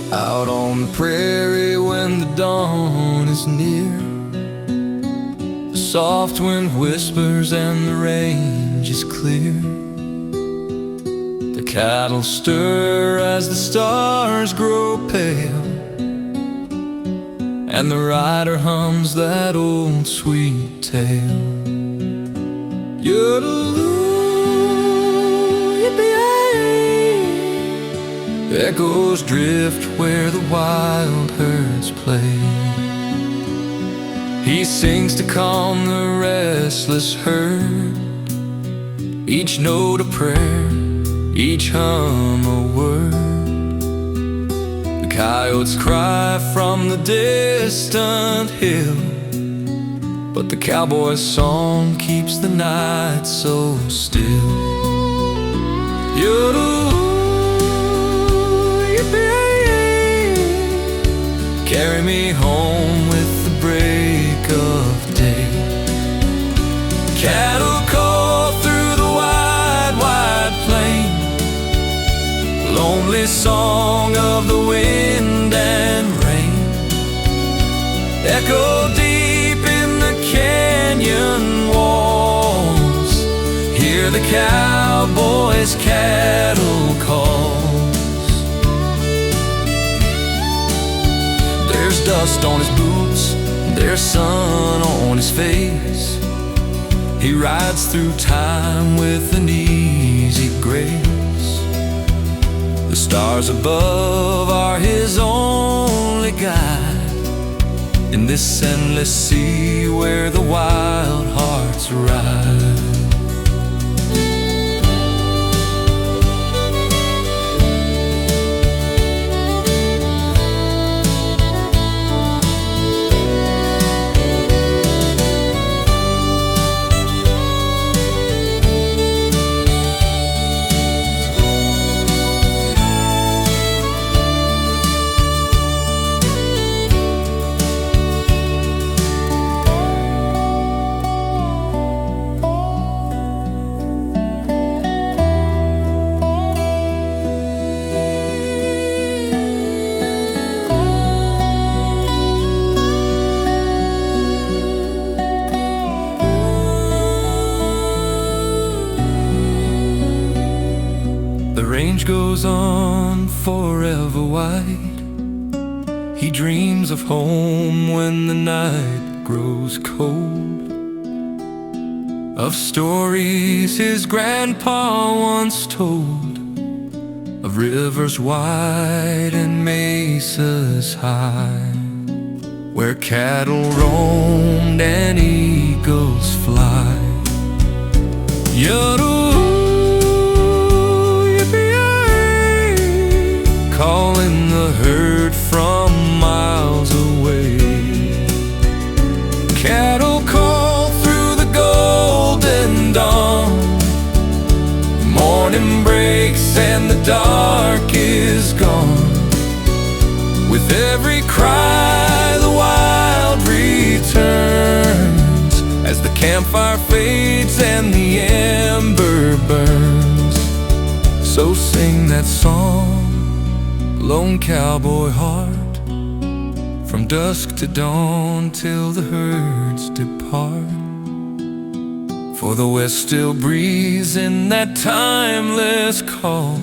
Out on the prairie when the dawn is near, the soft wind whispers and the range is clear. The cattle stir as the stars grow pale, and the rider hums that old sweet tale. Echoes drift where the wild herds play. He sings to calm the restless herd, each note a prayer, each hum a word. The coyotes cry from the distant hill, but the cowboy's song keeps the night so still. Carry me home with the break of day. Cattle call through the wide, wide plain, lonely song of the wind and rain. Echo deep in the canyon walls, hear the cowboy's cattle call. There's dust on his boots, there's sun on his face. He rides through time with an easy grace. The stars above are his only guide in this endless sea where the wild hearts ride. The range goes on forever wide. He dreams of home when the night grows cold, of stories his grandpa once told, of rivers wide and mesas high, where cattle roamed and eagles fly. Calling the herd from miles away. Cattle call through the golden dawn. Morning breaks and the dark is gone. With every cry the wild returns, as the campfire fades and the ember burns. So sing that song, lone cowboy heart, from dusk to dawn till the herds depart. For the west still breathes in that timeless call,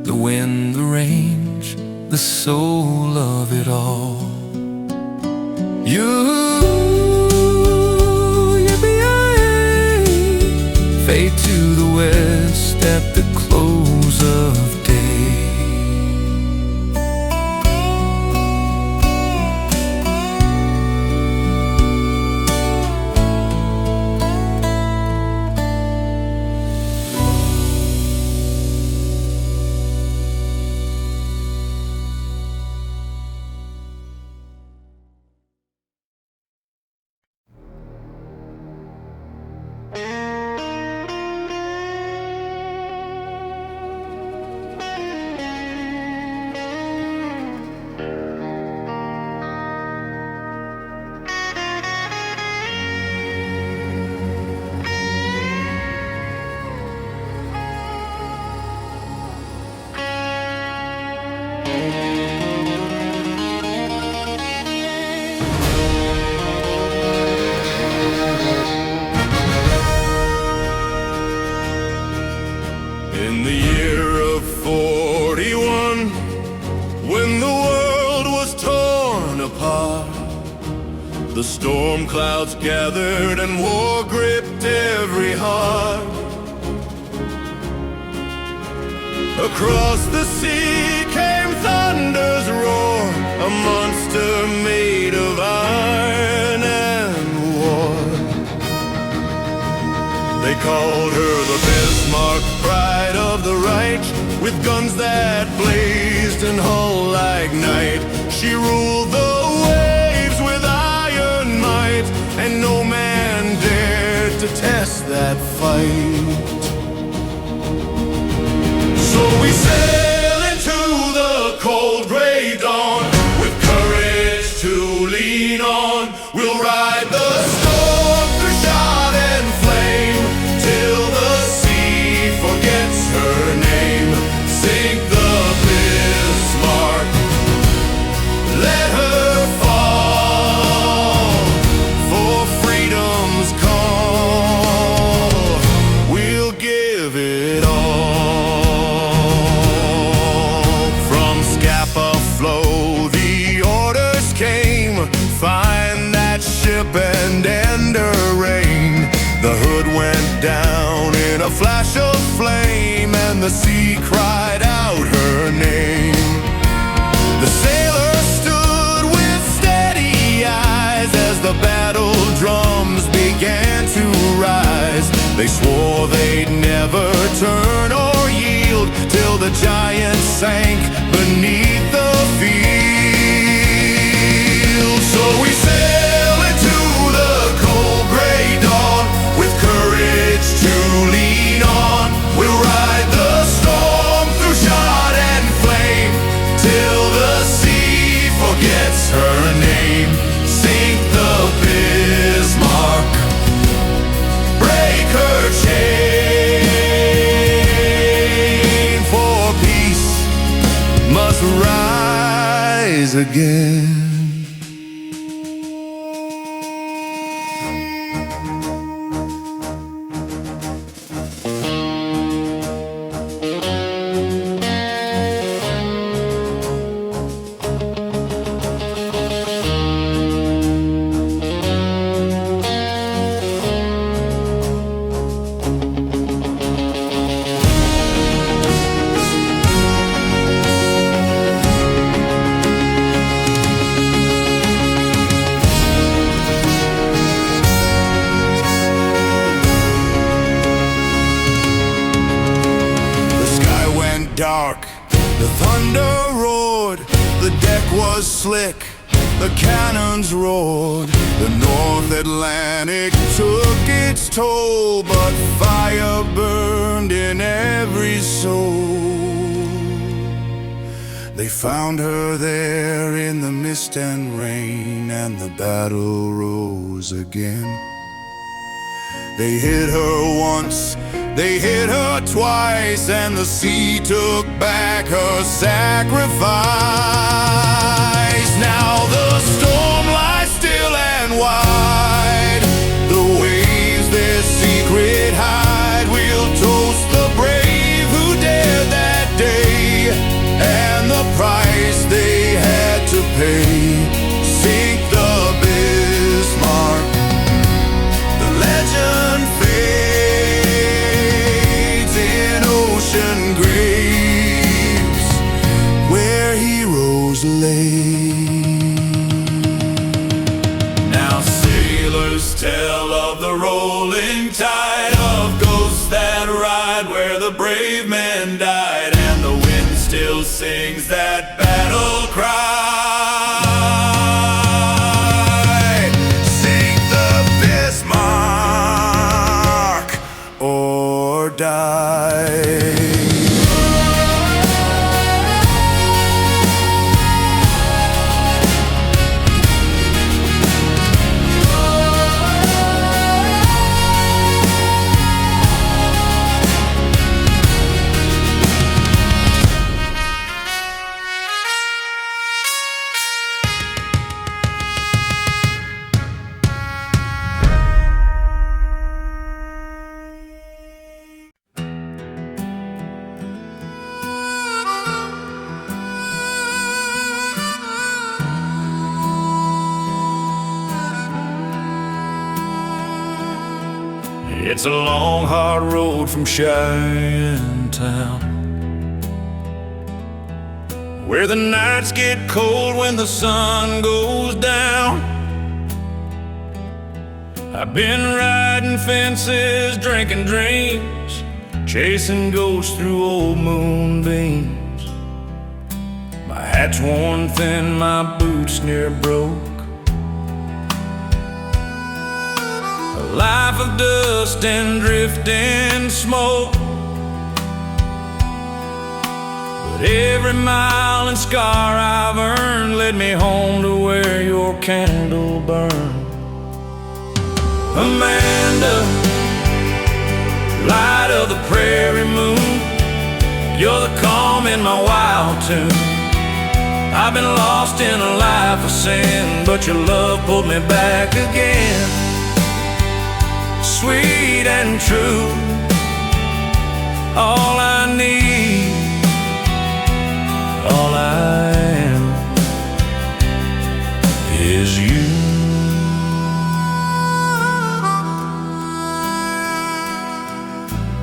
the wind, the range, the soul of it all. Fade to the west at the close of day. Storm clouds gathered and war gripped every heart. Across the sea came thunder's roar, a monster made of iron and war. They called her the Bismarck, pride of the Reich, with guns that blazed and hull like night. She ruled the waves with iron might, and no man dared to test that fight. So we sail into the cold gray dawn, with courage to lean on. We'll ride the storm through shot and flame, till the sea forgets her name. Sink the Bismarck, let her fall, for freedom's call. We'll give it all. Find that ship and end her reign. The hood went down in a flash of flame, and the sea cried out her name. The sailors stood with steady eyes as the battle drums began to rise. They swore they'd never turn or yield, till the giant sank beneath the field. So we sail into the cold gray dawn, with courage to lean on. We'll ride the storm through shot and flame, till the sea forgets her name. Sink the Bismarck, break her chain, for peace must rise again. Dark, the thunder roared, the deck was slick, the cannons roared. The North Atlantic took its toll, but fire burned in every soul. They found her there in the mist and rain, and the battle rose again. They hit her once, they hit her twice, and the sea took back her sacrifice. Now the storm lies still and wide, the waves their secret hide. We'll toast the brave who dared that day, and the price they had to pay. Sink the Bismarck, the legend fades in ocean graves, where heroes lay. Now sailors tell of the rolling tide, of ghosts that ride where the brave men died, and the wind still sings that battle cry. Sink the Bismarck or die. It's a long, hard road from Cheyenne town, where the nights get cold when the sun goes down. I've been riding fences, drinking dreams, chasing ghosts through old moonbeams. My hat's worn thin, my boots near broke. A life of dust and drifting smoke. But every mile and scar I've earned led me home to where your candle burned. Amanda, light of the prairie moon, you're the calm in my wild tune. I've been lost in a life of sin, but your love pulled me back again. Sweet and true, all I need, all I am is you.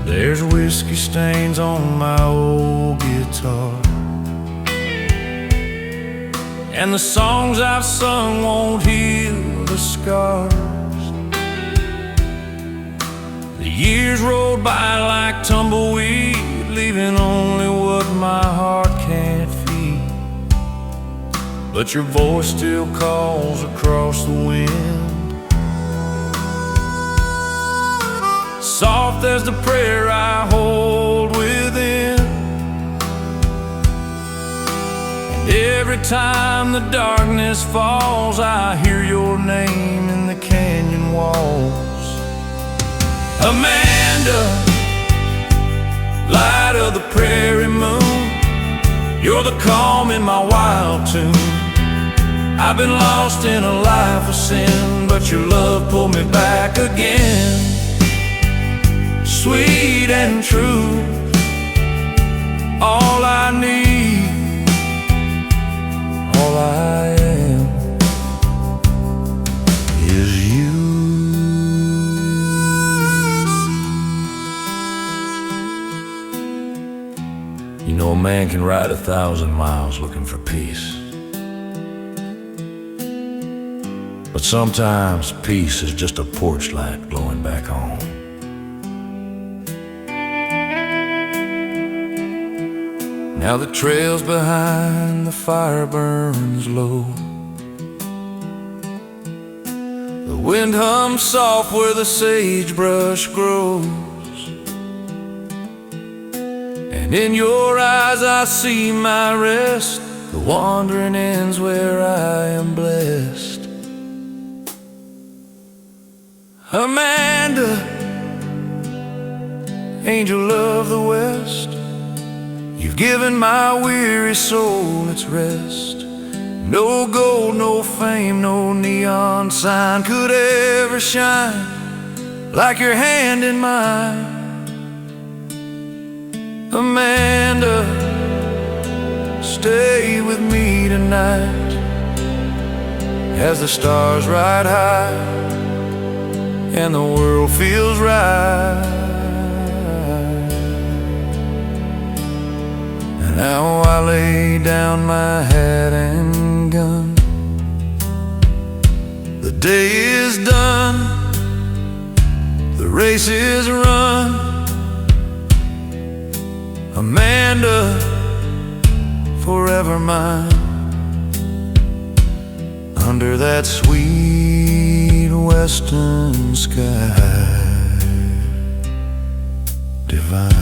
There's whiskey stains on my old guitar, and the songs I've sung won't heal the scars. The years rolled by like tumbleweed, leaving only what my heart can't feed. But your voice still calls across the wind, soft as the prayer I hold within. And every time the darkness falls, I hear your name in the canyon walls. Amanda, light of the prairie moon, you're the calm in my wild tune. I've been lost in a life of sin, but your love pulled me back again. Sweet and true, all I need, all I am is you. You know, a man can ride 1,000 miles looking for peace, but sometimes peace is just a porch light glowing back home. Now the trails behind the fire burns low, the wind hums soft where the sagebrush grows, and in your eyes I see my rest. The wandering ends where I am blessed. Amanda, angel of the West, you've given my weary soul its rest. No gold, no fame, no neon sign could ever shine like your hand in mine. Amanda, stay with me tonight as the stars ride high and the world feels right. Now I lay down my hat and gun. The day is done, the race is run. Amanda, forever mine, under that sweet western sky divine.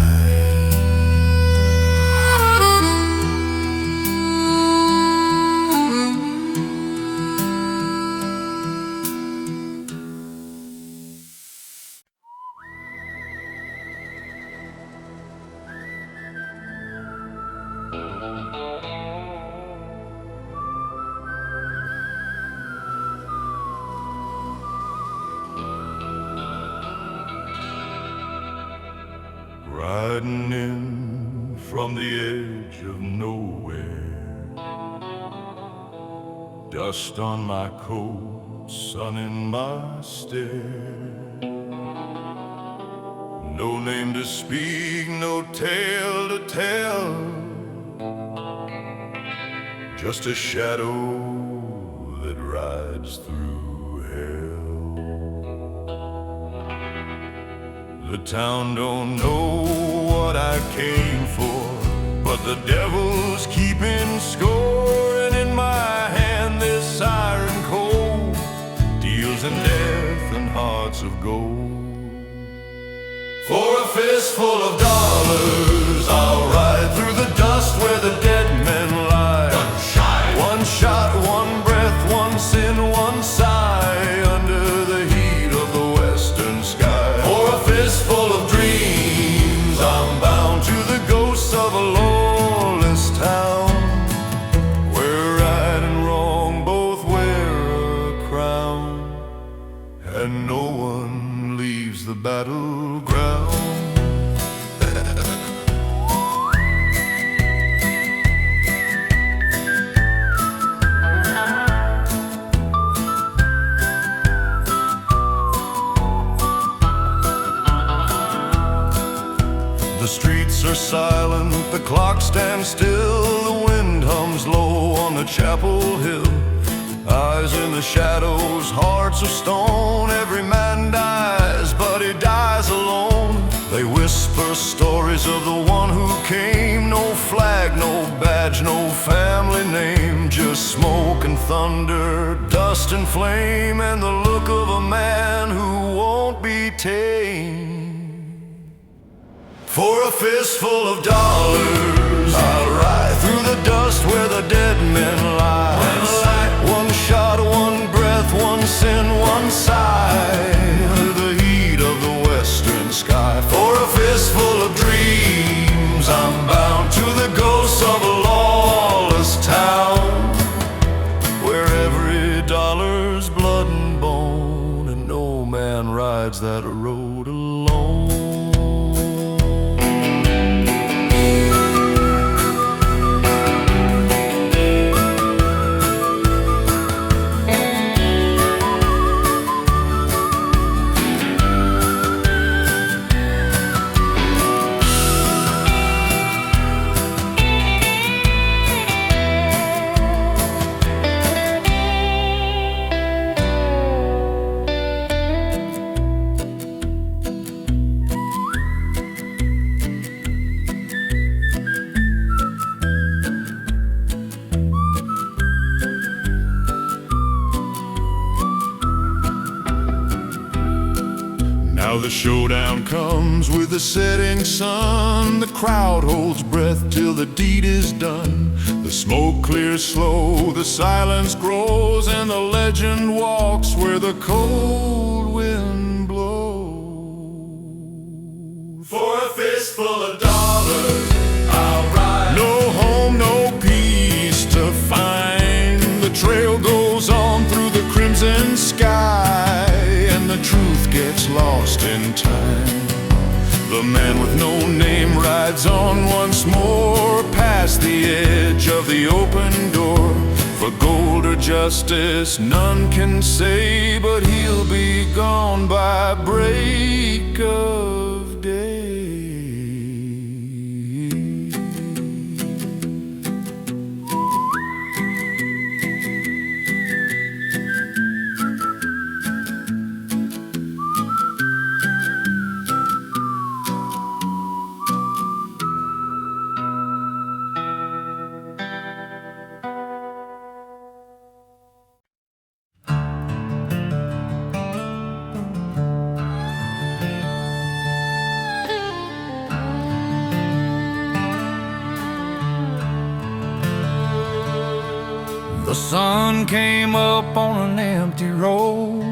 Riding in from the edge of nowhere, dust on my coat, sun in my stare. No name to speak, no tale to tell, just a shadow that rides through hell. The town don't know what I came for, but the devil's keeping score. And in my hand this siren cold deals in death and hearts of gold. For a fistful of dollars, I'll ride through the dust where the dead men lie. One shot, one breath, one sin, one sigh, under the heat of the western sky. For a fistful of dreams, I'm bound to the ghosts of a lawless town, where right and wrong both wear a crown, and no one leaves the battleground. The streets are silent, the clock stands still, the wind hums low on the chapel hill. Eyes in the shadows, hearts of stone. Every man dies, but he dies alone. They whisper stories of the one who came. No flag, no badge, no family name, just smoke and thunder, dust and flame, and the look of a man who won't be tamed. For a fistful of dollars, I'll ride through the dust where the dead men lie. One shot, one breath, one sin, one sigh, under the heat of the western sky. For a fistful of dreams, I'm bound to the ghosts of a lawless town, where every dollar's blood and bone, and no man rides that road alone. Now the showdown comes with the setting sun. The crowd holds breath till the deed is done. The smoke clears slow, the silence grows, and the legend walks where the cold wind blows. For a fistful of dollars, I'll ride. No home, no peace to find. The trail goes on through the crimson sky, and the truth gets lost in time. The man with no name rides on once more, past the edge of the open door. For gold or justice none can say, but he'll be gone by break of day. The sun came up on an empty road.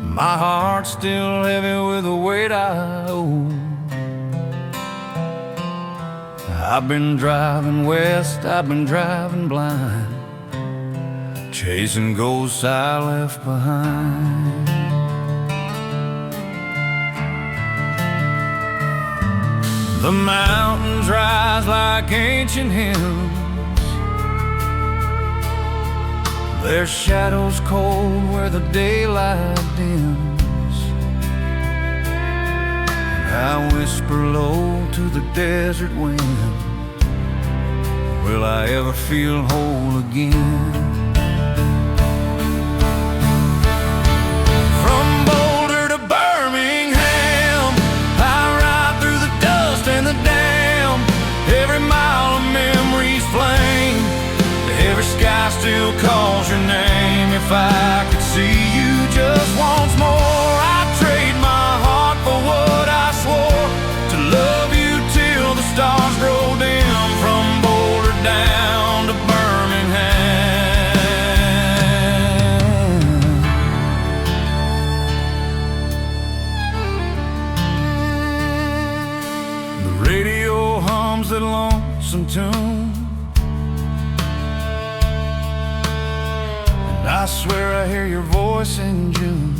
My heart's still heavy with the weight I owe. I've been driving west, I've been driving blind, chasing ghosts I left behind. The mountains rise like ancient hymns, their shadows cold where the daylight dims. paper load to the desert wind. Will I ever feel whole again? From Boulder to Birmingham, I ride through the dust and the dam. Every mile of memories flame. Every sky still calls your name. If I could see you just once more, I'd trade my heart for what I swore. To love you till the stars grow dim. From Boulder down to Birmingham. The radio hums that lonesome tune, I swear I hear your voice in June.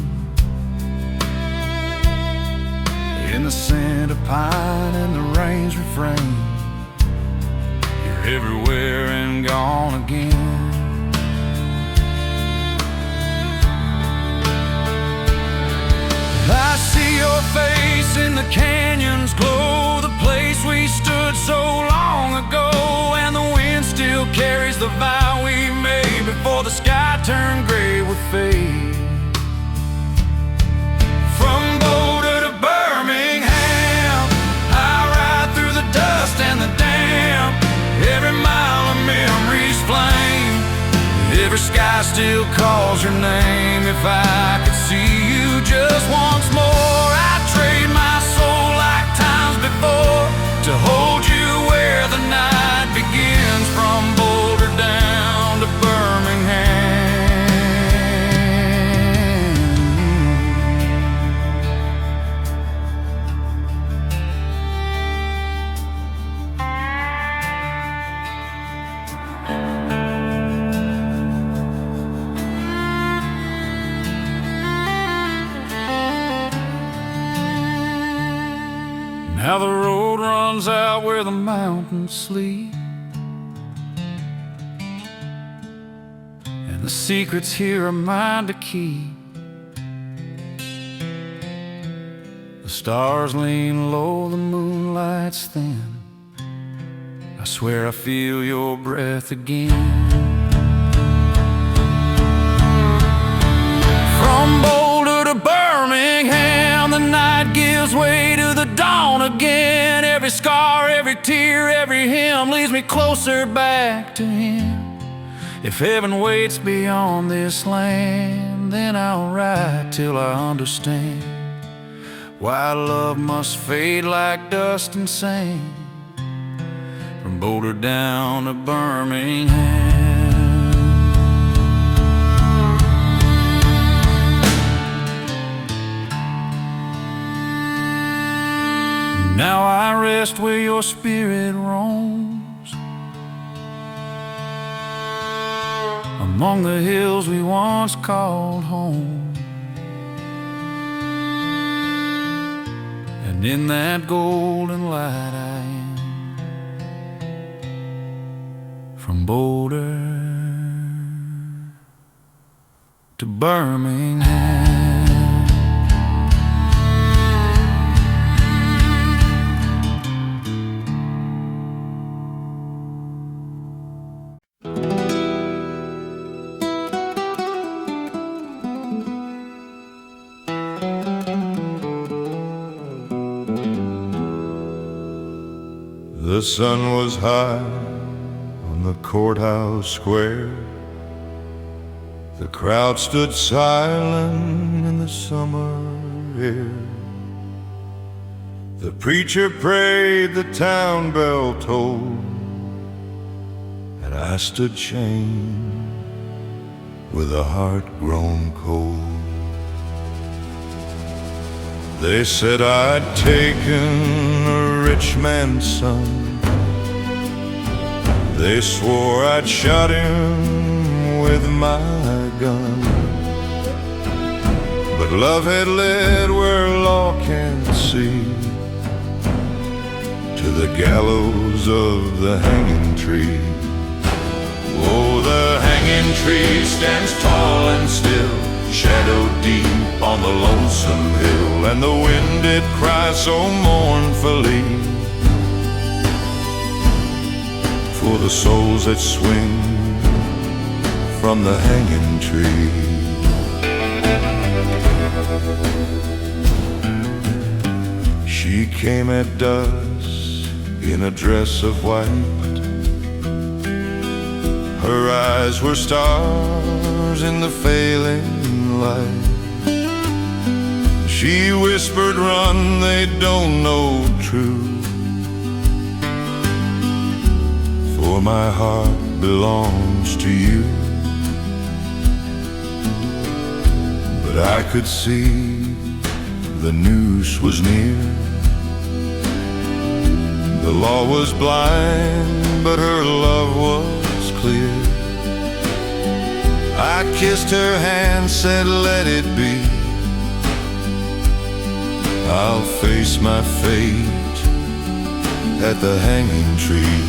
In the scent of pine and the rain's refrain, you're everywhere and gone again. I see your face in the canyon's glow, the place we stood so long ago, and the wind still carries the vow we made before the sky turned gray with fade. From Boulder to Birmingham, I ride through the dust and the damp. Every mile of memories flame. Every sky still calls your name. If I could see you just once more, I'd trade my soul like times before, to hold you where the night begins. From Boulder down to Birmingham. Now the road runs out where the mountains sleep, and the secrets here are mine to keep. The stars lean low, the moonlight's thin. I swear I feel your breath again. From Boulder to Birmingham, the night gives way to the dawn again. Every scar, every tear, every hymn leads me closer back to him. If heaven waits beyond this land, then I'll ride till I understand why love must fade like dust and sand. From Boulder down to Birmingham. Now I rest where your spirit roams, among the hills we once called home. And in that golden light I am, from Boulder to Birmingham. The sun was high on the courthouse square. The crowd stood silent in the summer air. The preacher prayed, the town bell tolled, and I stood chained with a heart grown cold. They said I'd taken a rich man's son. They swore I'd shot him with my gun. But love had led where law can't see, to the gallows of the hanging tree. Oh, the hanging tree stands tall and still, shadow deep on the lonesome hill, and the wind did cry so mournfully for the souls that swing from the hanging tree. She came at dusk in a dress of white. Her eyes were stars in the failing light. She whispered, "Run, they don't know truth, for my heart belongs to you." But I could see the noose was near. The law was blind, but her love was clear. I kissed her hand, said, "Let it be. I'll face my fate at the hanging tree."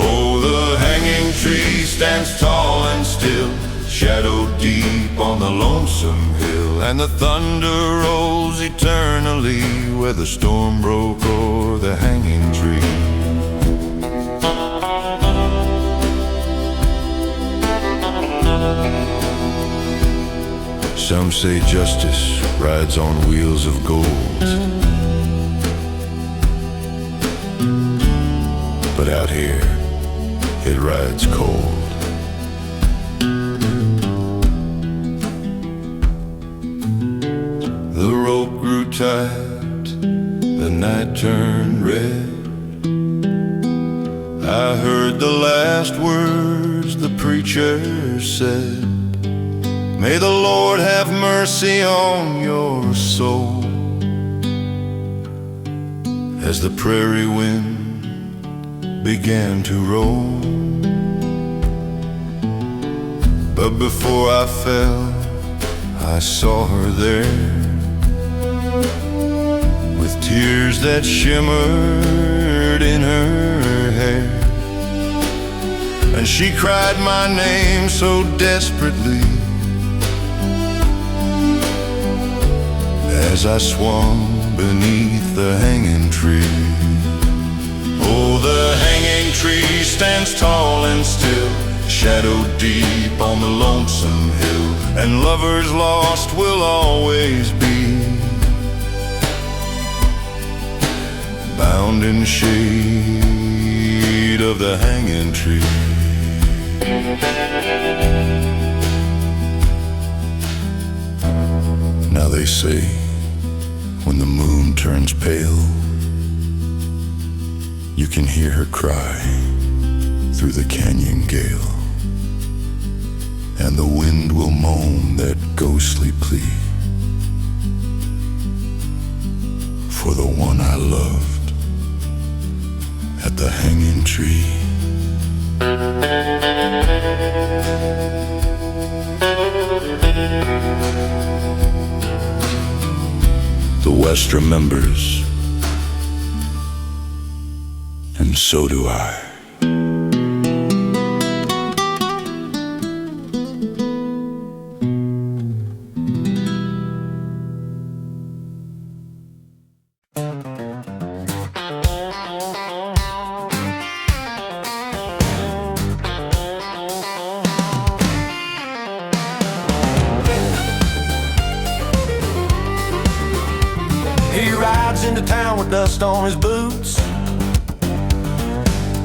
Oh, the hanging tree stands tall and still, shadow deep on the lonesome hill, and the thunder rolls eternally where the storm broke o'er the hanging tree. Some say justice rides on wheels of gold, but out here it rides cold. The rope grew tight, the night turned red. I heard the last words the preacher said, "May the Lord have mercy on your soul," as the prairie wind began to roll. But before I fell, I saw her there, with tears that shimmered in her hair. And she cried my name so desperately as I swung beneath the hanging tree. Oh, the hanging tree stands tall and still, shadow deep on the lonesome hill, and lovers lost will always be bound in shade of the hanging tree. Now they say when the moon turns pale, you can hear her cry through the canyon gale, and the wind will moan that ghostly plea for the one I loved at the hanging tree. The West remembers, and so do I. He rides into town with dust on his boots,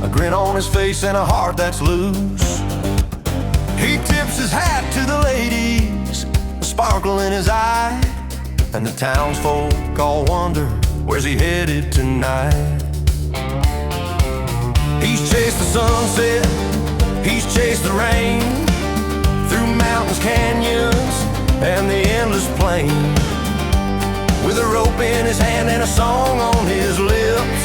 a grin on his face and a heart that's loose. He tips his hat to the ladies, a sparkle in his eye, and the townsfolk all wonder, where's he headed tonight? He's chased the sunset, he's chased the rain, through mountains, canyons, and the endless plain. With a rope in his hand and a song on his lips,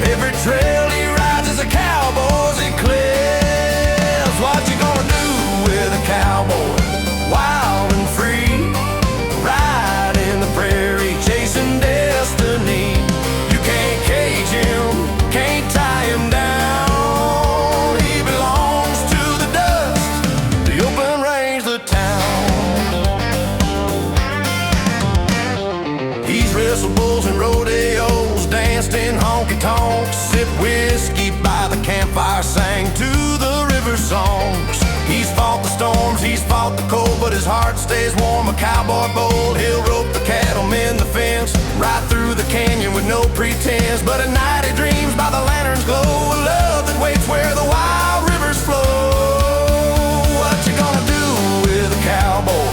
every trail he rides is a cowboy's eclipse. What you gonna do with a cowboy, wild and free, ride in the prairie, chasing destiny? You can't cage him, can't tie him down. He belongs to the dust, the open range, the town. whistle bulls and rodeos, danced in honky-tonks, sipped whiskey by the campfire, sang to the river songs. He's fought the storms, he's fought the cold, but his heart stays warm. A cowboy bold, he'll rope the cattle, mend the fence, right through the canyon with no pretense. But at night he dreams by the lantern's glow, a love that waits where the wild rivers flow. What you gonna do with a cowboy,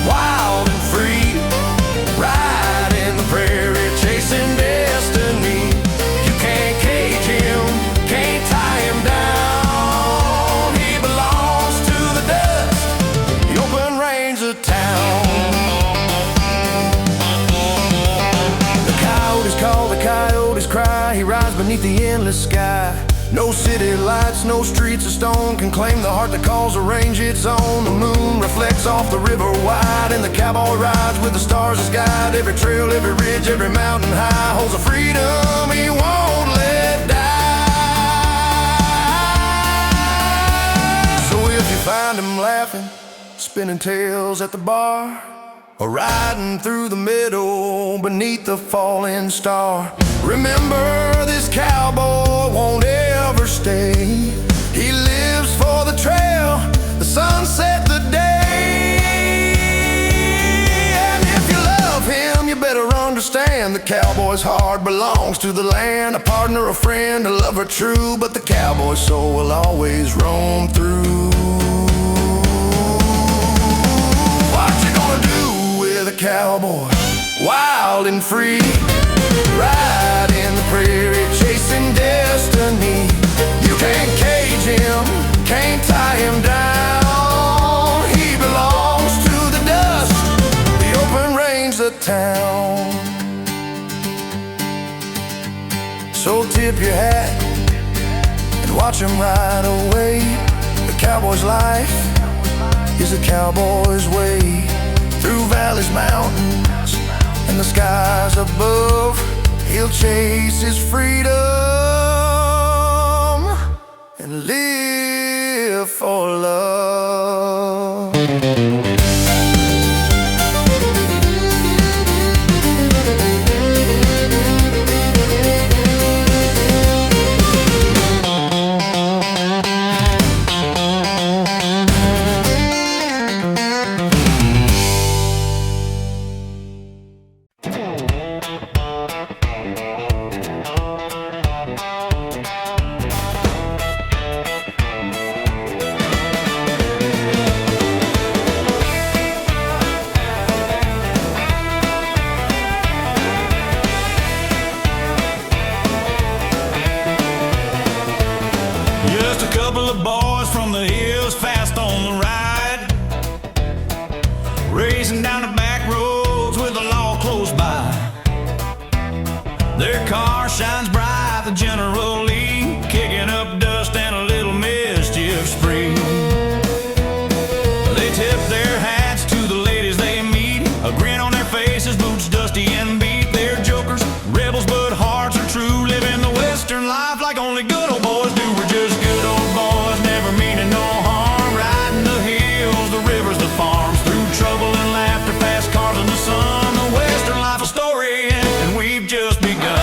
wild and free, ride in the prairie, chasing destiny? You can't cage him, can't tie him down. He belongs to the dust, the open range of town. The coyotes call, the coyotes cry. He rides beneath the endless sky. No city lights, no streets of stone can claim the heart that calls a range its own. The moon reflects off the river wide, and the cowboy rides with the stars as guide. Every trail, every ridge, every mountain high holds a freedom he won't let die. So if you find him laughing, spinning tales at the bar, or riding through the meadow beneath the falling star, remember this cowboy won't ever stay. He lives for the trail, the sunset, the day. And if you love him, you better understand the cowboy's heart belongs to the land. A partner, a friend, a lover true, but the cowboy's soul will always roam through. What you gonna do with a cowboy, wild and free, ride in the prairie, chasing destiny? You can't cage him, can't tie him down. He belongs to the dust, the open range, the town. So tip your hat and watch him ride away. The cowboy's life is a cowboy's way. Through valleys, mountains, and the skies above, he'll chase his freedom and live for love. Boys from the hills fast on the ride, racing down the back roads with the law close by. Their car shines bright, the General Lee, kicking up dust and a little mischief spree. They tip their hats to the ladies they meet, a grin on their faces, boots dusty and beat. They're jokers, rebels, but hearts are true, living the Western life like only good old boys do. We're just good old boys, never meaning no harm, riding the hills, the rivers, the farms, through trouble and laughter, past cars in the sun. The Western life a story, and we've just begun.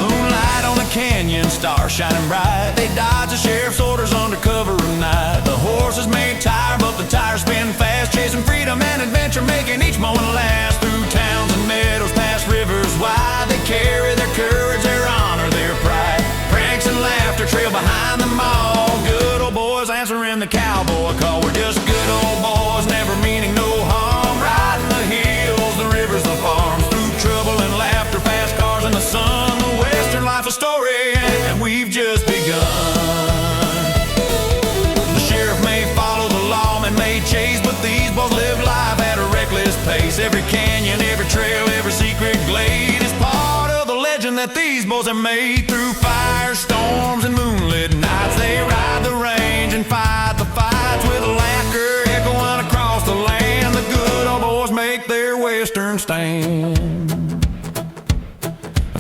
Moonlight on the canyon, stars shining bright. They dodge the sheriff's orders under cover of night. The horses may tire, but the tires spin fast, chasing freedom and adventure, making each moment last. Through towns and meadows, past rivers wide, they carry their courage, their honor, their pride. Pranks and laughter trail behind them all. Good old boys answering the cowboy call. We're just good old boys, never meaning no harm, riding the hills, the rivers, the farms, through trouble and laughter, past cars in the sun. The Western life a story, and we've just begun. The sheriff may follow, the lawman may chase, but these boys live life at a reckless pace. Every canyon, every trail, every secret glade is part of the legend that these boys have made. Through firestorms and moonlit nights, they ride the range and fight the fights with laughter echoing across the land. The good old boys make their Western stand.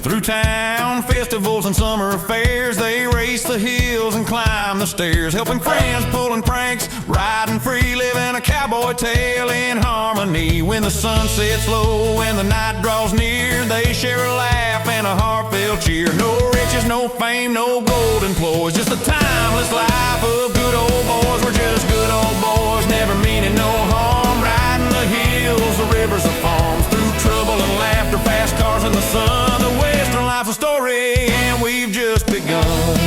Through town festivals and summer affairs, they race the hills and climb the stairs, helping friends, pulling pranks, riding free, living a cowboy cowboy tale in harmony. When the sun sets low and the night draws near, they share a laugh and a heartfelt cheer. No riches, no fame, no golden ploys, just a timeless life of good old boys. We're just good old boys, never meaning no harm, riding the hills, the rivers, the farms, through trouble and laughter, fast cars in the sun. The western life's a story and we've just begun.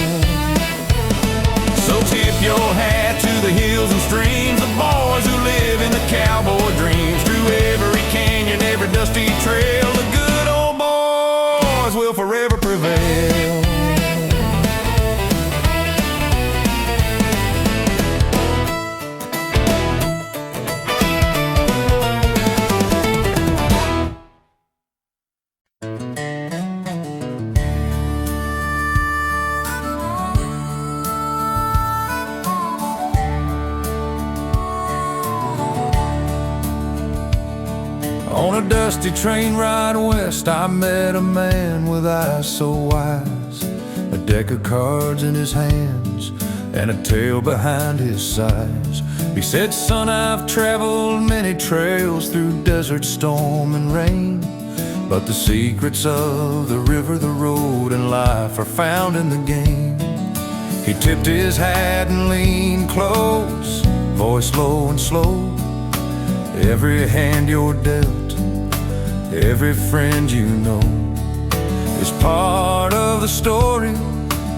So tip your hat to the hills and streams, the boys who live in the cowboy dreams. Through every canyon, every dusty trail, the good old boys will forever prevail. On a dusty train ride west, I met a man with eyes so wise, a deck of cards in his hands and a tail behind his sides. He said, "Son, I've traveled many trails through desert, storm, and rain, but the secrets of the river, the road, and life are found in the game." He tipped his hat and leaned close, voice low and slow. "Every hand you're dealt, every friend you know, is part of the story,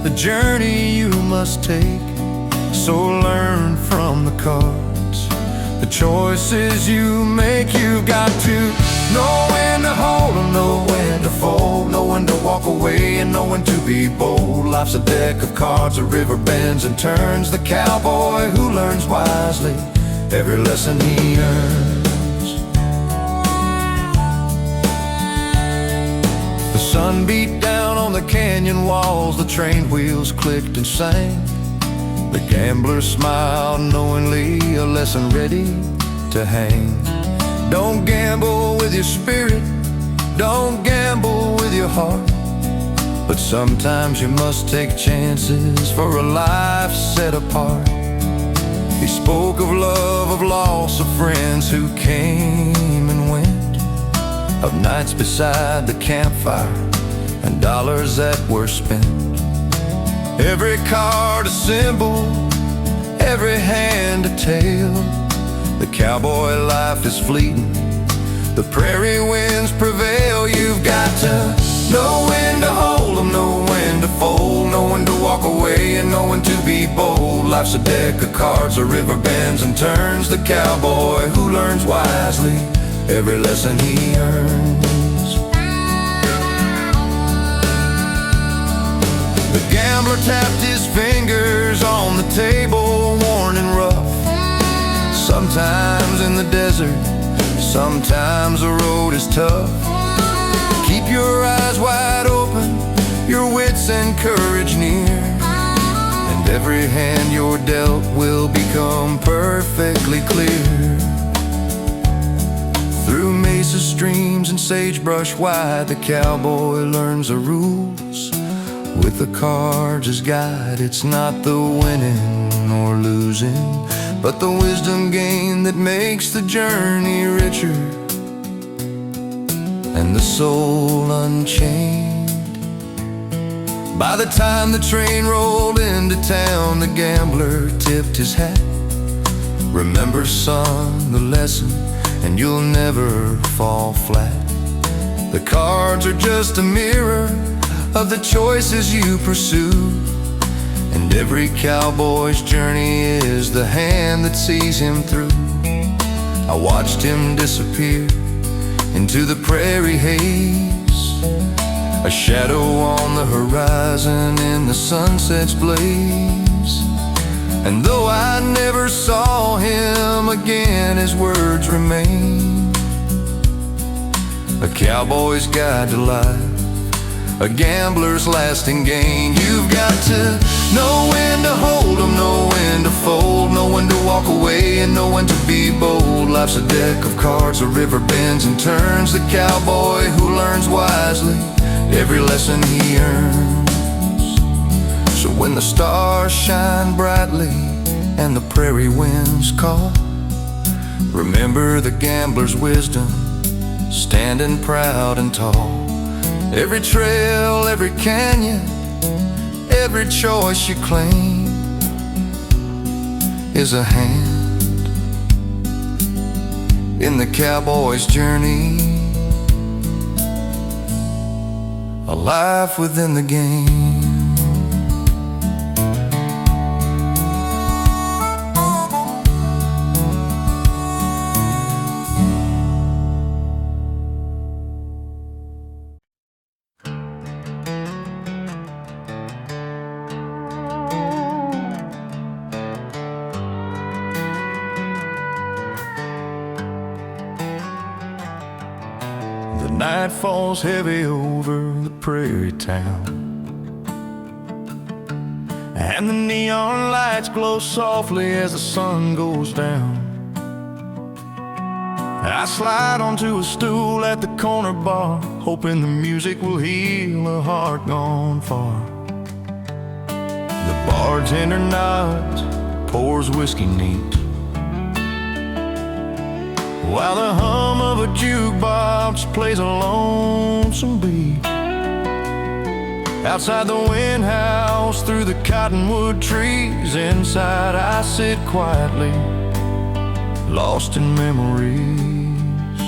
the journey you must take. So learn from the cards, the choices you make. You've got to know when to hold 'em, know when to fold, know when to walk away and know when to be bold. Life's a deck of cards, a river bends and turns. The cowboy who learns wisely, every lesson he earns. The sun beat down on the canyon walls, the train wheels clicked and sang. The gambler smiled knowingly, a lesson ready to hang. Don't gamble with your spirit, don't gamble with your heart, but sometimes you must take chances for a life set apart. He spoke of love, of loss, of friends who came and went, of nights beside the campfire and dollars that were spent. Every card a symbol, every hand a tale. The cowboy life is fleeting, the prairie winds prevail. You've got to know when to hold 'em, know when to fold, know when to walk away and know when to be bold. Life's a deck of cards, a river bends and turns. The cowboy who learns wisely, every lesson he earns. The gambler tapped his fingers on the table, worn and rough. Sometimes in the desert, sometimes the road is tough. Keep your eyes wide open, your wits and courage near, and every hand you're dealt will become perfectly clear. Through mesa streams and sagebrush wide, the cowboy learns the rules. With the cards as guide, it's not the winning or losing, but the wisdom gained that makes the journey richer and the soul unchained. By the time the train rolled into town, the gambler tipped his hat. "Remember, son, the lesson, and you'll never fall flat. The cards are just a mirror of the choices you pursue, and every cowboy's journey is the hand that sees him through." I watched him disappear into the prairie haze, a shadow on the horizon in the sunset's blaze. And though I never saw him again, his words remain, a cowboy's guide to life, a gambler's lasting gain. You've got to know when to hold 'em, know when to fold, know when to walk away and know when to be bold. Life's a deck of cards, a river bends and turns. The cowboy who learns wisely, every lesson he earns. So when the stars shine brightly and the prairie winds call, Remember the gambler's wisdom, standing proud and tall. Every trail, every canyon, every choice you claim is a hand in the cowboy's journey, a life within the game. The night falls heavy over the prairie town, and the neon lights glow softly as the sun goes down. I slide onto a stool at the corner bar, hoping the music will heal a heart gone far. The bartender nods, pours whiskey neat, while the hum of a jukebox plays a lonesome beat. Outside the wind howls through the cottonwood trees. Inside I sit quietly, lost in memories.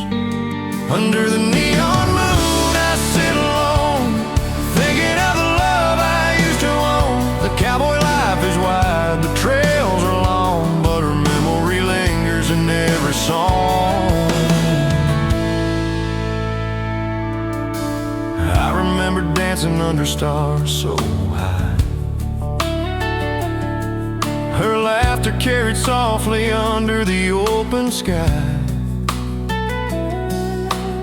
Under the neon moon I sit alone, thinking of the love I used to own. The cowboy life is wide, the trails are long, but her memory lingers in every song. I remember dancing under stars so high. Her laughter carried softly under the open sky.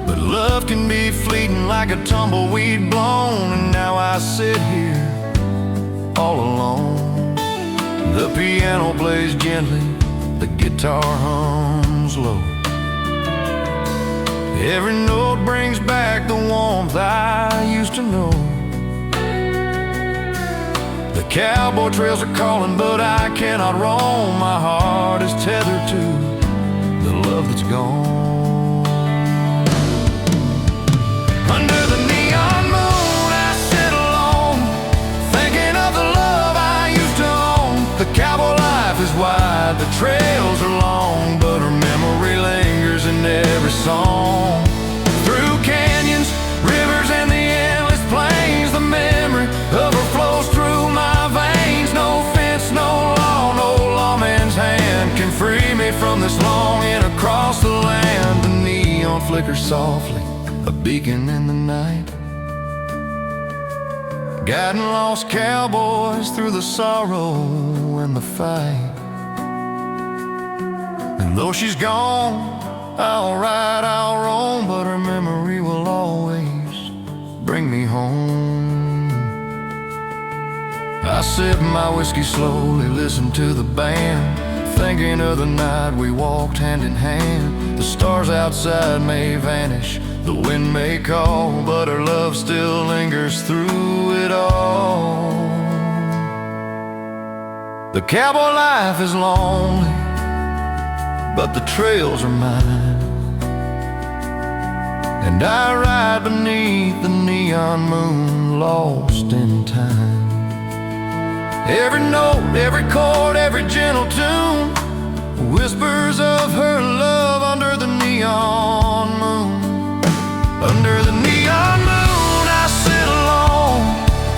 But love can be fleeting like a tumbleweed blown, and now I sit here all alone. The piano plays gently, the guitar hums low. Every note brings back the warmth I used to know. The cowboy trails are calling, but I cannot roam. My heart is tethered to the love that's gone. Under the neon moon I sit alone, thinking of the love I used to own. The cowboy life is wide, the trails are long, but her memory lingers in every song. Through canyons, rivers, and the endless plains, the memory of her flows through my veins. No fence, no law, no lawman's hand can free me from this longing across the land. The neon flickers softly, a beacon in the night, guiding lost cowboys through the sorrow and the fight. And though she's gone, I'll ride, I'll roam, but her memory will always bring me home. I sip my whiskey slowly, listen to the band, thinking of the night we walked hand in hand. The stars outside may vanish, the wind may call, but her love still lingers through it all. The cowboy life is lonely, but the trails are mine, and I ride beneath the neon moon, lost in time. Every note, every chord, every gentle tune, whispers of her love under the neon moon. Under the neon moon I sit alone,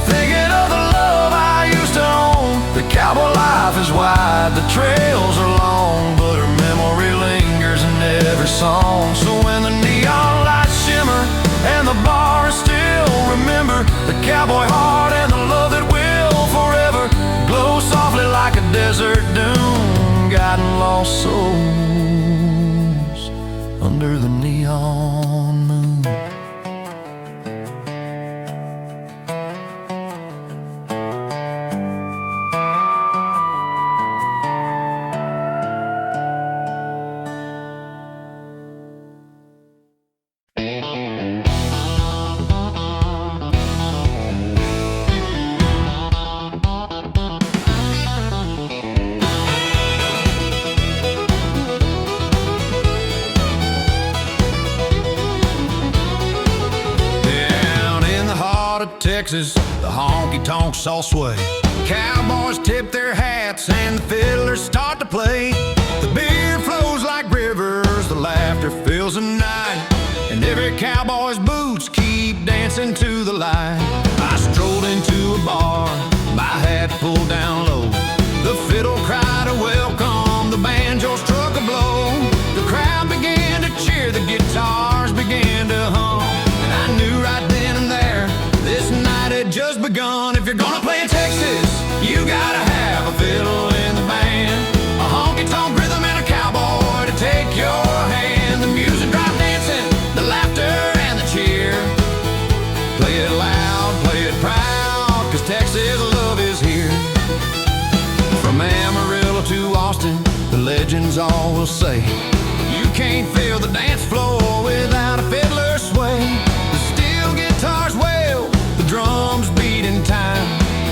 thinking of the love I used to own. The cowboy life is wide, the trails are long, but her memory lingers in every song. So when the neon lights shimmer and the bar is still, remember the cowboy heart and the love that will forever glow softly like a desert dune, guiding lost souls under the neon moon. Texas, the honky-tonks all sway. Cowboys tip their hats and the fiddlers start to play. The beer flows like rivers, the laughter fills the night, and every cowboy's boots keep dancing to the light. I strolled into a bar, my hat pulled down low. The fiddle cried a welcome, the banjo struck a blow. The crowd began to cheer, the guitars began to hum, and I knew right then and there this night had just begun. If you're gonna play in Texas, you gotta have a fiddle in the band, a honky-tonk rhythm and a cowboy to take your hand. The music drive dancing, the laughter and the cheer. Play it loud, play it proud, 'cause Texas love is here. From Amarillo to Austin, the legends all will say, you can't feel the dance floor without a fiddler's sway. The steel guitars wail, the drums beat in time,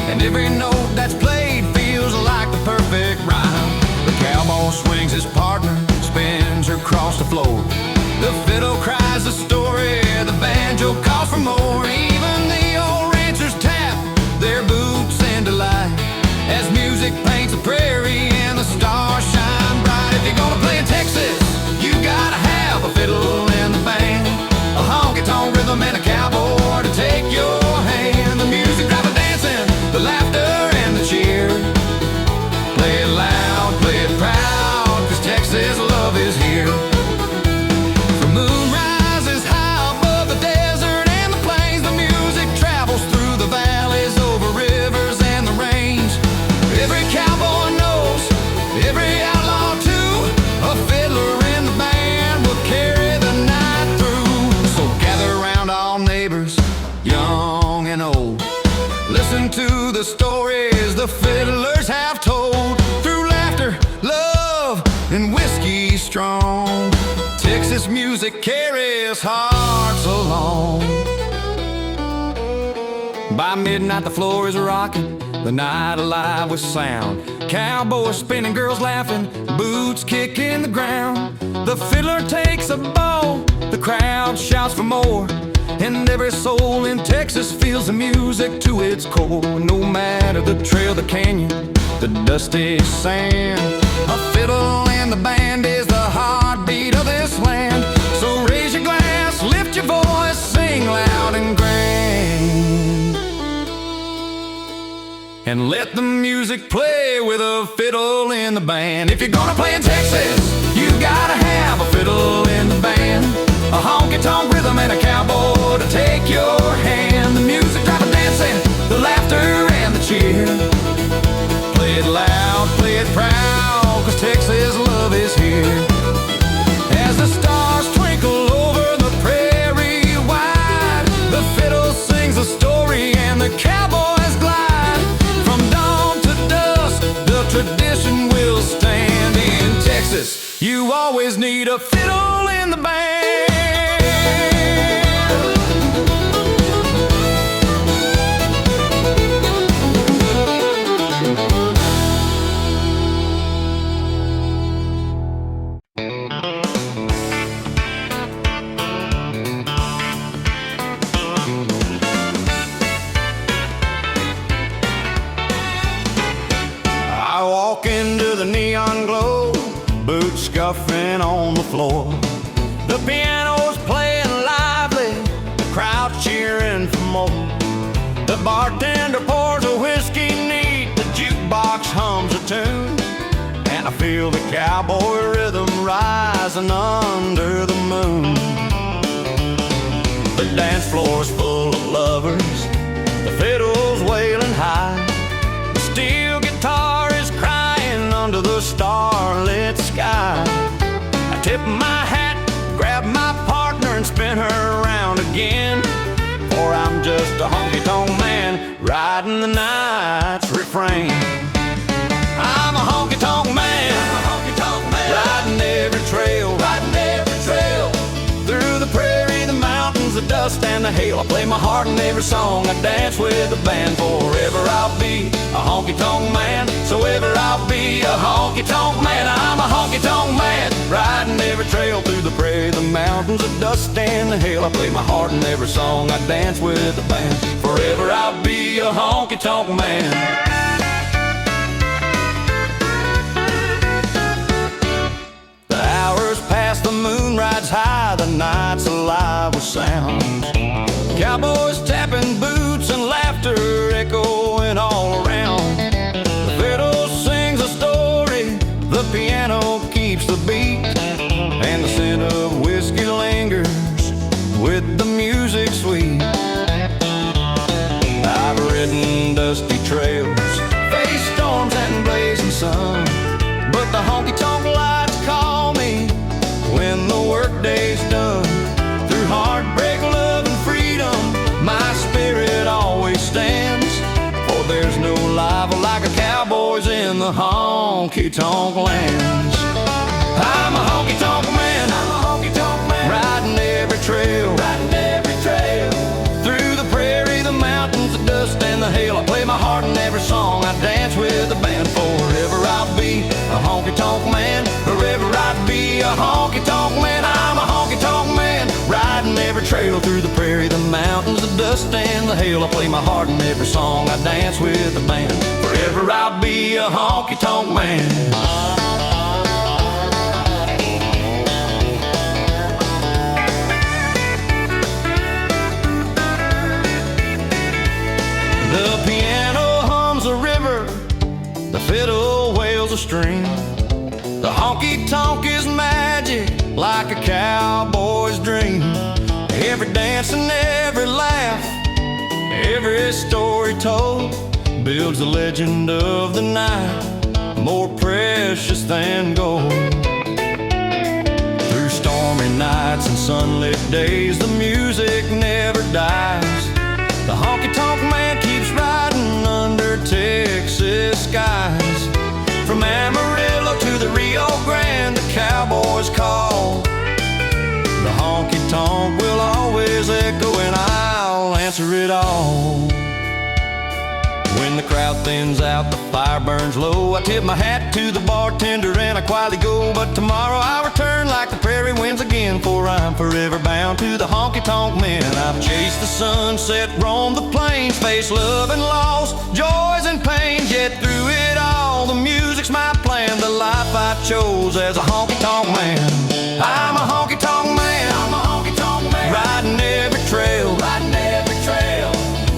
and every note that's played feels like the perfect rhyme. The cowboy swings his partner, spins her across the floor. The fiddle cries the story, the banjo calls for more. Even the old ranchers tap their boots in delight as music paints a prairie and the stars shine bright. If you're gonna play in Texas, you gotta have a fiddle in the band, a honky-tonk rhythm and a cowboy to take your hand. The music drive a dancing, the laughter and the cheer. Play it loud, play it proud, 'cause Texas love is here. The moon rises high above the desert and the plains. The music travels through the valleys, over rivers and the range. Every cowboy knows, every outlaw too, a fiddler in the band will carry the night through. So gather around all neighbors, young and old. Listen to the stories the fiddlers have told, through laughter, love, and whiskey strong. Texas music carries hearts along. By midnight the floor is rocking, the night alive with sound. Cowboys spinning, girls laughing, boots kicking the ground. The fiddler takes a bow, the crowd shouts for more, and every soul in Texas feels the music to its core. No matter the trail, the canyon, the dusty sand, a fiddle in the band is the heartbeat of this land. So raise your glass, lift your voice, sing loud and grand, and let the music play with a fiddle in the band. If you're gonna play in Texas, you gotta have a fiddle in the band, a honky-tonk rhythm and a cowboy to take your hand. The music drive a dancing, the laughter and the cheer. Play it loud, play it proud, 'cause Texas love is here. As the stars twinkle over the prairie wide, the fiddle sings a story and the cowboys glide. From dawn to dusk, the tradition will stand. In Texas, you always need a fiddle in the band. I walk into the neon glow, boots scuffing on the floor. The piano's playing lively, the crowd cheering for more. The bartender pours a whiskey neat, the jukebox hums a tune, and I feel the cowboy rhythm rising under the moon. The dance floor's full of lovers, the fiddle's wailing high, the steel guitar is crying under the starlit sky. I tip my hat, grab my partner and spin her around again, for I'm just a honky-tonk man riding the night's refrain. I'm a honky-tonk man, riding every trail, through the prairie, the mountains, the dust and the hail. I play my heart in every song, I dance with the band. Forever I'll be a honky-tonk man, so ever I'll be a honky-tonk man. I'm a honky-tonk man, riding every trail through the prairie, the mountains, the dust dust and the hail. I play my heart in every song, I dance with the band. Forever I'll be a honky-tonk man. The hours pass, the moon rides high, the night's alive with sounds. Cowboys tapping boots and laughter echoing all around. The fiddle sings a story, the piano keeps the beat, and the scent of whiskey lingers with the music sweet. I've ridden dusty trails, faced storms and blazing sun, but the honky-tonk lights call me when the workday's done. Through heartbreak, love, and freedom, my spirit always stands. For there's no life like a cowboy's in the honky-tonk lands. I'm a honky-tonk man, riding every trail, through the prairie, the mountains, the dust and the hail. I play my heart in every song, I dance with the band. Forever I'll be a honky-tonk man, forever I'll be a honky-tonk man. I'm a honky-tonk man, riding every trail, through the prairie, the mountains, the dust and the hail. I play my heart in every song, I dance with the band. Forever I'll be a honky-tonk man. The piano hums a river, the fiddle wails a string. The honky-tonk is magic, like a cowboy's dream. Every dance and every laugh, every story told, builds the legend of the night, more precious than gold. Through stormy nights and sunlit days, the music never dies. The honky-tonk man keeps riding under Texas skies. From Amarillo to the Rio Grande, the cowboys call. The honky-tonk will always echo, and I'll answer it all. When the crowd thins out, the fire burns low, I tip my hat to the bartender and I quietly go. But tomorrow I'll return like the prairie winds again, for I'm forever bound to the honky-tonk man. I've chased the sunset, roamed the plains, faced love and loss, joys and pains. Yet through it all, the music's my plan, the life I chose as a honky-tonk man. I'm a honky-tonk man, riding every trail,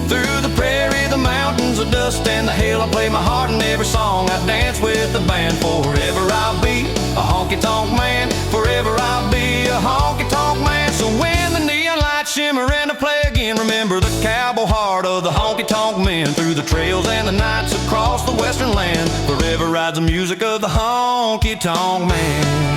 through the prairie, the mountains, the dust and the hail. I play my heart in every song, I dance with the band. Forever I'll be a honky-tonk man, forever I'll be a honky-tonk man. So when the neon lights shimmer and I play again, remember the cowboy heart of the honky-tonk men. Through the trails and the nights across the western land, forever rides the music of the honky-tonk man.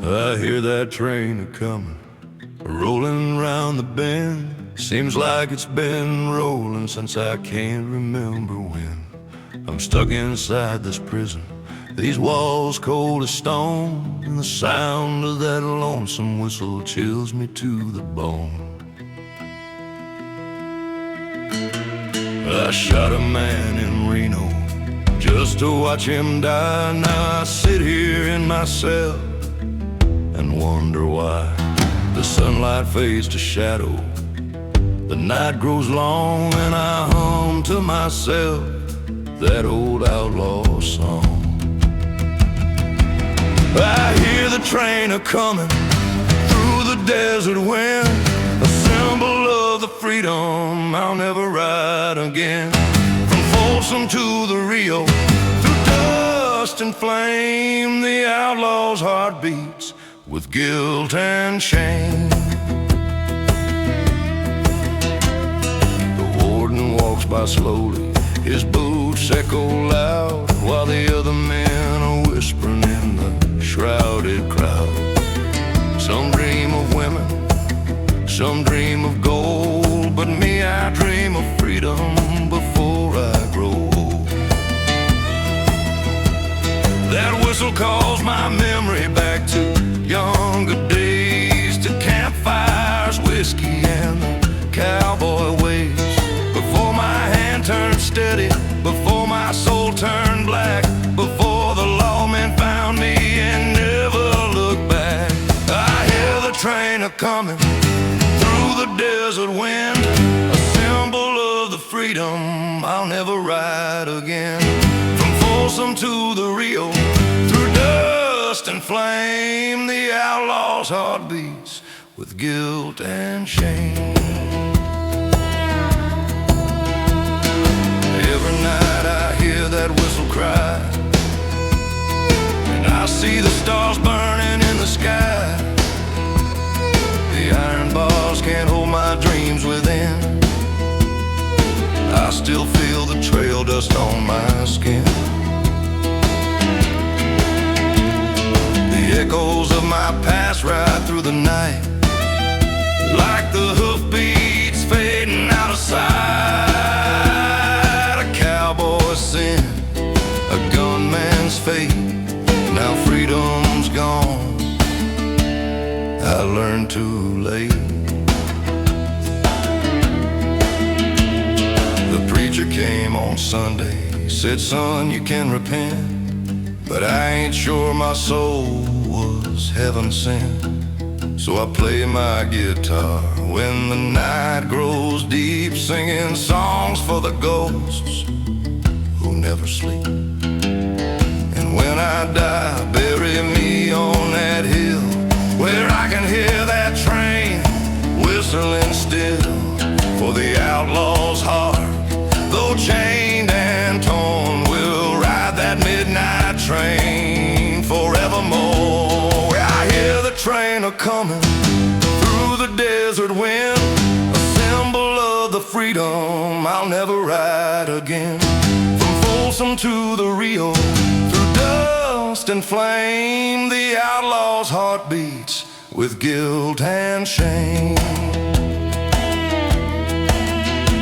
I hear that train a-comin', rolling round the bend. Seems like it's been rolling since I can't remember when. I'm stuck inside this prison, these walls cold as stone, and the sound of that lonesome whistle chills me to the bone. I shot a man in Reno just to watch him die. Now I sit here in my cell and wonder why. The sunlight fades to shadow, the night grows long, and I hum to myself that old outlaw song. I hear the train a-comin' through the desert wind, a symbol of the freedom I'll never ride again. From Folsom to the Rio, through dust and flame, the outlaw's heart beats with guilt and shame. The warden walks by slowly, His boots echo loud while the other men are whispering in the shrouded crowd. Some dream of women, some dream of gold, but me, I dream of freedom before I grow old. That whistle calls my memory back to younger days, to campfires, whiskey, and the cowboy ways. Before my hand turned steady, before my soul turned black, before the lawmen found me and never looked back. I hear the train a-coming through the desert wind, a symbol of the freedom I'll never ride again. From Folsom to the Rio, through dust and flame, the outlaw's heart beats with guilt and shame. Every night I hear that whistle cry, and I see the stars burning in the sky. The iron bars can't hold my dreams within. I still feel the trail dust on my skin. The echoes of my past ride through the night, like the hoofbeats fading out of sight. A cowboy's sin, a gunman's fate. Now freedom's gone, I learned too late. The preacher came on Sunday, said, son, you can repent, but I ain't sure my soul was heaven sent. So I play my guitar when the night grows deep, singing songs for the ghosts who never sleep. And when I die, bury me on that hill where I can hear that train whistling still. For the outlaw's heart, though chained and torn, will ride that midnight train forevermore. I hear the train a-coming through the desert wind, a symbol of the freedom I'll never ride again. From Folsom to the Rio, through dust and flame, the outlaw's heart beats with guilt and shame.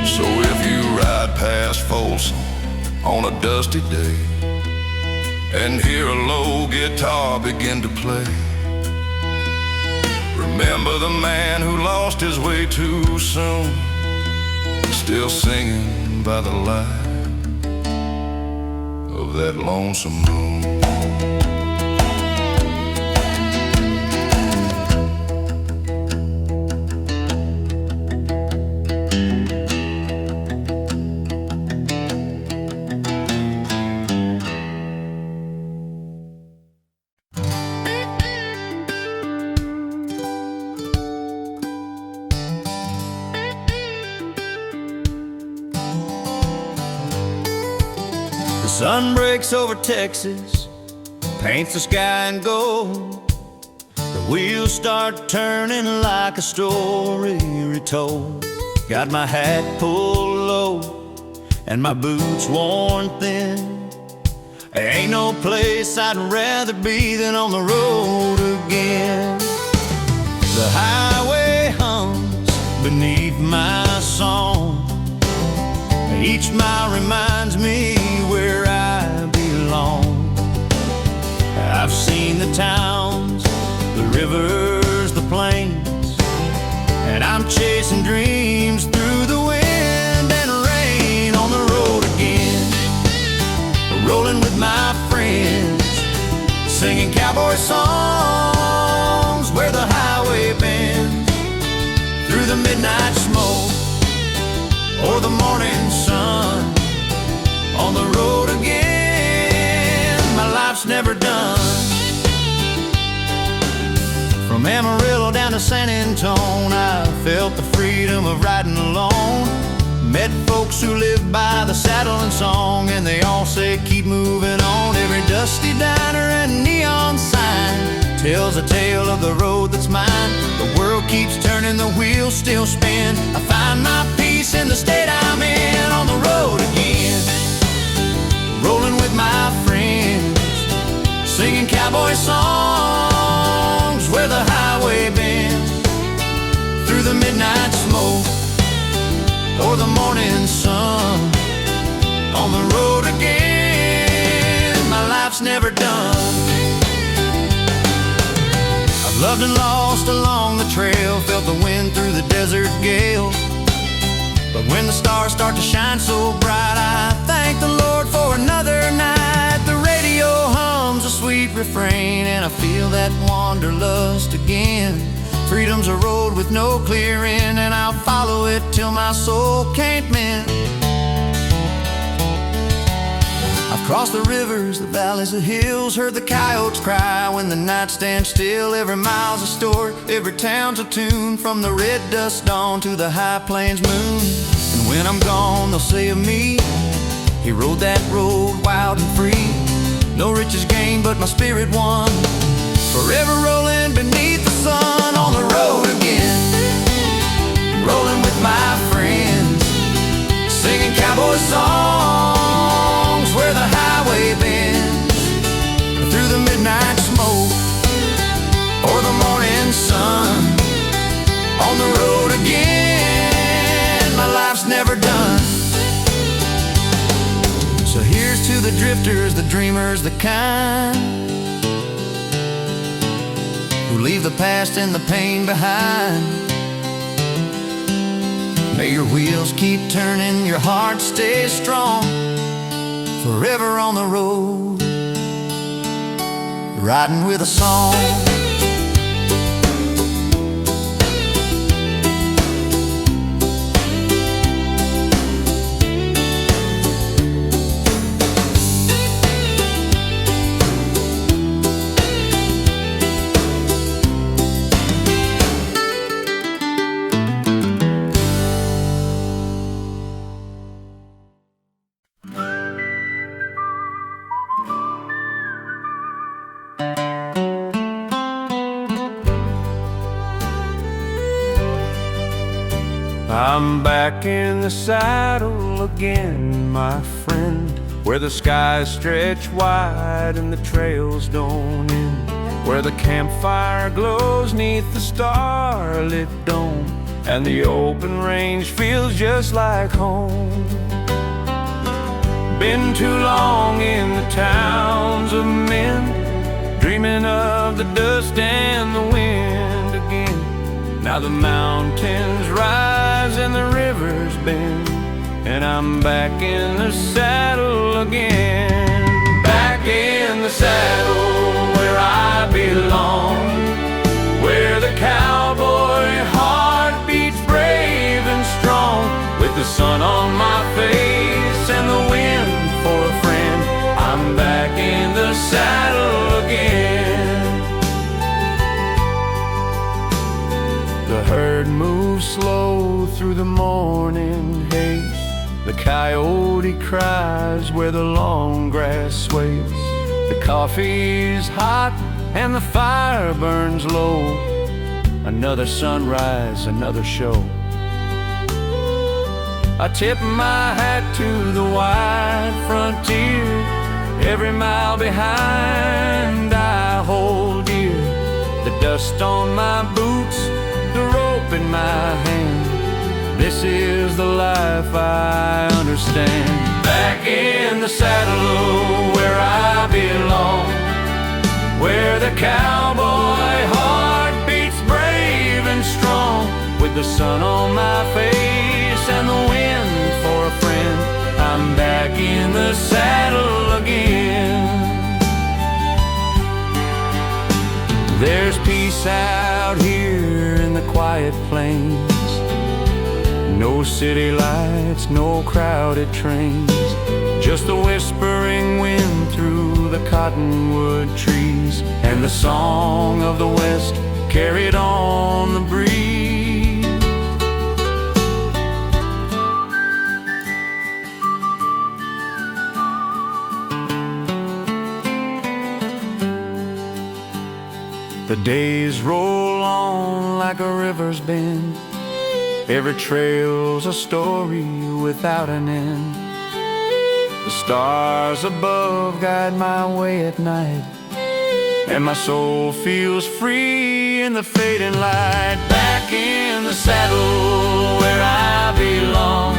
So if you ride past Folsom on a dusty day and hear a low guitar begin to play, remember the man who lost his way too soon, still singing by the light of that lonesome moon. The sun breaks over Texas, paints the sky in gold. The wheels start turning like a story retold. Got my hat pulled low and my boots worn thin. There ain't no place I'd rather be than on the road again. The highway hums beneath my song. Each mile reminds me where I belong. I've seen the towns, the rivers, the plains, and I'm chasing dreams through the wind and rain. On the road again, rolling with my friends, singing cowboy songs where the highway bends. Through the midnight smoke or the morning sun, on the road again, my life's never done. From Amarillo down to San Antone, I felt the freedom of riding alone. Met folks who live by the saddle and song, and they all say keep moving on. Every dusty diner and neon sign tells a tale of the road that's mine. The world keeps turning, the wheels still spin. I find my peace in the state I'm in, on the road again. or the morning sun. On the road again, my life's never done. I've loved and lost along the trail, felt the wind through the desert gale. But when the stars start to shine so bright, I thank the Lord for another night. The radio hums a sweet refrain, and I feel that wanderlust again. Freedom's a road with no clear end, and I'll follow it till my soul can't mend. I've crossed the rivers, the valleys, the hills, heard the coyotes cry when the night stands still. Every mile's a story, every town's a tune, from the red dust dawn to the high plains moon. And when I'm gone, they'll say of me, he rode that road wild and free. No riches gained, but my spirit won, forever rolling beneath the sun. On the road again, rolling with my friends, singing cowboy songs where the highway bends, through the midnight smoke or the morning sun. On the road again, my life's never done. So here's to the drifters, the dreamers, the kind, who leave the past and the pain behind. May your wheels keep turning, your heart stay strong, forever on the road, riding with a song. I'm back in the saddle again, my friend, where the skies stretch wide and the trails don't end, where the campfire glows neath the starlit dome, and the open range feels just like home. Been too long in the towns of men, dreaming of the dust and the wind again. Now the mountains rise and the rivers bend, and I'm back in the saddle again. Back in the saddle where I belong, where the cowboy heart beats brave and strong, with the sun on my face and the wind for a friend. I'm back in the saddle again. The herd moves slow through the morning haze, the coyote cries where the long grass sways. The coffee's hot and the fire burns low, another sunrise, another show. I tip my hat to the wide frontier, every mile behind I hold dear. The dust on my boots, the rope in my hand, this is the life I understand. Back in the saddle where I belong, where the cowboy heart beats brave and strong, with the sun on my face and the wind for a friend. I'm back in the saddle again. There's peace out here in the quiet plains, no city lights, no crowded trains, just the whispering wind through the cottonwood trees, and the song of the West carried on the breeze. The days roll on like a river's bend, every trail's a story without an end. The stars above guide my way at night, and my soul feels free in the fading light. Back back in the saddle where I belong,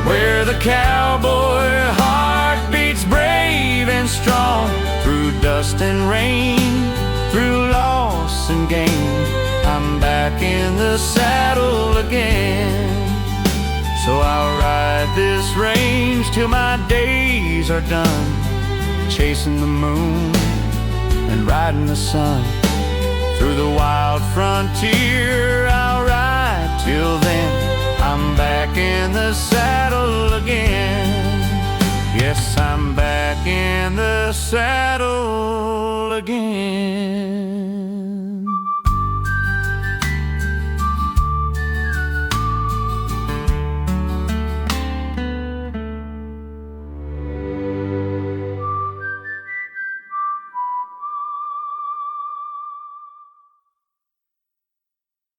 where the cowboy heart beats brave and strong. Through dust and rain, through loss and gain, I'm back in the saddle again. So I'll ride this range till my days are done, chasing the moon and riding the sun. Through the wild frontier I'll ride till then, I'm back in the saddle again. Yes, I'm back in the saddle again.